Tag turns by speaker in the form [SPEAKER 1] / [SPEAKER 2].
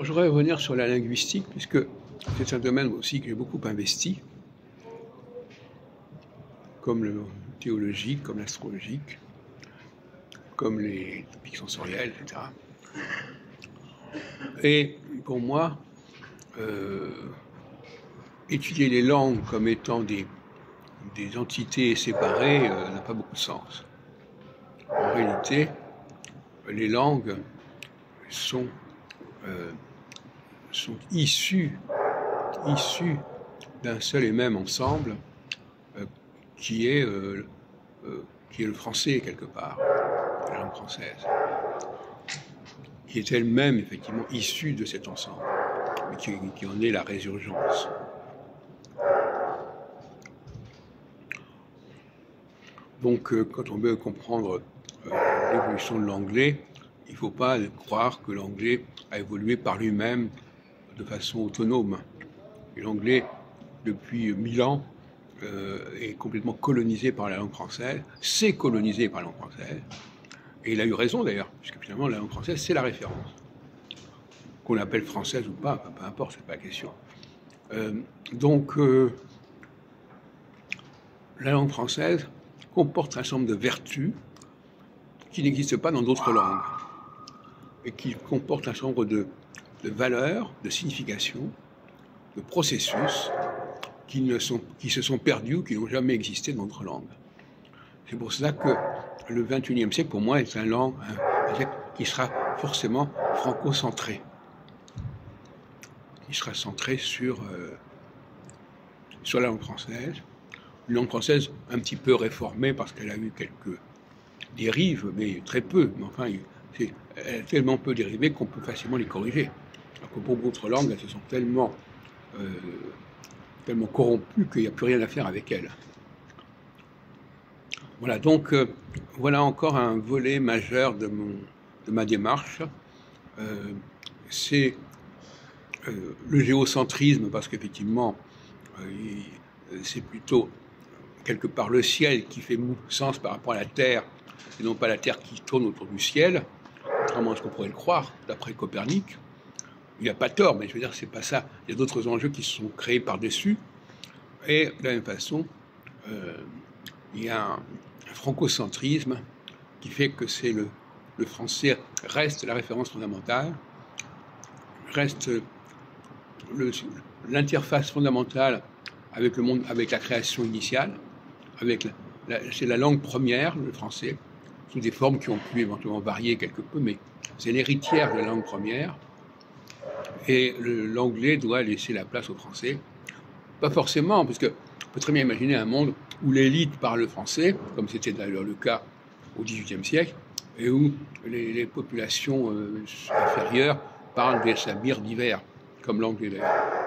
[SPEAKER 1] Je voudrais revenir sur la linguistique, puisque c'est un domaine aussi que j'ai beaucoup investi, comme le théologique, comme l'astrologique, comme les topiques sensoriels, etc. Et pour moi, euh, étudier les langues comme étant des entités séparées n'a pas beaucoup de sens. En réalité, les langues sont, euh, sont issues d'un seul et même ensemble euh, qui est le français quelque part, la langue française, qui est elle-même effectivement issue de cet ensemble, mais qui en est la résurgence. Donc quand on veut comprendre l'évolution de l'anglais, il ne faut pas croire que l'anglais a évolué par lui-même de façon autonome. Et l'anglais, depuis 1000 ans, est complètement colonisé par la langue française, c'est colonisé par la langue française, et il a eu raison d'ailleurs, puisque finalement la langue française c'est la référence. Qu'on l'appelle française ou pas, peu importe, c'est pas la question. Donc la langue française comporte un certain nombre de vertus qui n'existent pas dans d'autres langues, et qui comportent un certain nombre de valeurs, de significations, de processus qui se sont perdus ou qui n'ont jamais existé dans d'autres langues. C'est pour cela que le XXIe siècle, pour moi, est un siècle qui sera forcément franco-centré. Qui sera centré sur la langue française. Une langue française un petit peu réformée parce qu'elle a eu quelques dérives, mais très peu. Mais enfin, elle a tellement peu dérivé qu'on peut facilement les corriger. Alors que pour d'autres langues, elles se sont tellement corrompues qu'il n'y a plus rien à faire avec elles. Voilà, donc voilà encore un volet majeur de ma démarche. C'est le géocentrisme, parce qu'effectivement, c'est plutôt quelque part le ciel qui fait sens par rapport à la Terre, et non pas la Terre qui tourne autour du ciel, contrairement à ce qu'on pourrait le croire, d'après Copernic. Il n'a pas tort, mais je veux dire, c'est pas ça. Il y a d'autres enjeux qui se sont créés par-dessus. Et de la même façon, il y a un francocentrisme qui fait que c'est le français reste la référence fondamentale, reste l'interface fondamentale avec le monde, avec la création initiale, c'est la langue première, le français, sous des formes qui ont pu éventuellement varier quelque peu, mais c'est l'héritière de la langue première. Et l'anglais doit laisser la place au français. Pas forcément, parce qu'on peut très bien imaginer un monde où l'élite parle français, comme c'était d'ailleurs le cas au XVIIIe siècle, et où les populations inférieures parlent des sabires divers, comme l'anglais d'ailleurs.